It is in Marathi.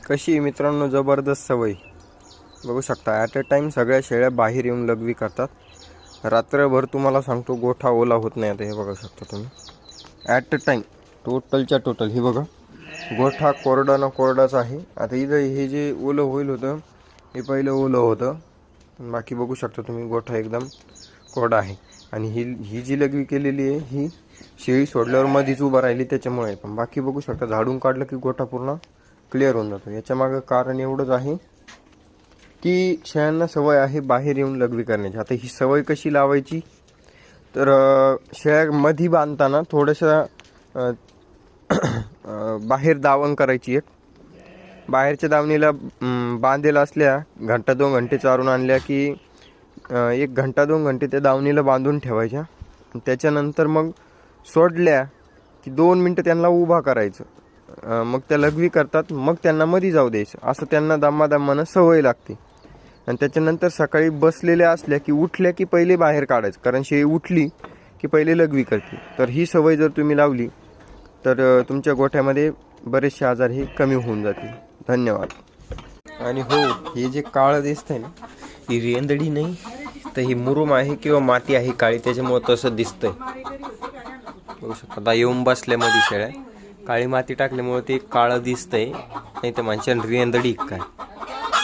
कशी मित्रांनो जबरदस्त सवय बघू शकता। ॲट अ टाइम सगळ्या शेळ्या बाहेर येऊन लघवी करतात। रात्रभर तुम्हाला सांगतो गोठा ओला होत नाही। आता हे बघू शकता तुम्ही, ॲट अ टाइम टोटलच्या टोटल हे बघा, गोठा कोरडा ना कोरडाच आहे। आता इथं हे जे ओलं होईल होतं हे पहिलं ओलं होतं, बाकी बघू शकता तुम्ही गोठा एकदम कोरडा आहे। आणि ही जी लघवी केलेली आहे ही शेळी सोडल्यावर मध्येच उभा राहिली त्याच्यामुळे, पण बाकी बघू शकता झाडून काढलं की गोठा पूर्ण क्लिअर होऊन जातो। याच्या मागे कारण एवढंच आहे की शेळ्यांना सवय आहे बाहेर येऊन लघवी करण्याची। आता ही सवय कशी लावायची, तर शेळ्या मधी बांधताना थोडंसं बाहेर दावण करायची। एक बाहेरच्या दावणीला बांधेल असल्या घंटा 2 घंटे चारून आणल्या की 1 घंटा 2 घंटे त्या दावणीला बांधून ठेवायच्या। त्याच्यानंतर मग सोडल्या की 2 मिनटं त्यांना उभा करायचं, मग त्या लघवी करतात, मग त्यांना मध्ये जाऊ द्यायचं। असं त्यांना दमादमानं सवय लागते। आणि त्याच्यानंतर सकाळी बसलेल्या असल्या की उठल्या की पहिले बाहेर काढायचं, कारण शेळी उठली की पहिले लघवी करते। तर ही सवय जर तुम्ही लावली तर तुमच्या गोठ्यामध्ये बरेचसे आजार हे कमी होऊन जातील। धन्यवाद। आणि हो, हे जे काळं दिसतंय ना, ही रेंदडी नाही तर ही मुरुम आहे किंवा माती आहे काळी, त्याच्यामुळे तसं दिसतंय। बघू शकता आता येऊन बसल्यामध्ये शेळ्या, काळी माती टाकल्यामुळे ते काळं दिसतंय, नाही तर माणसाला रेंदडी काय।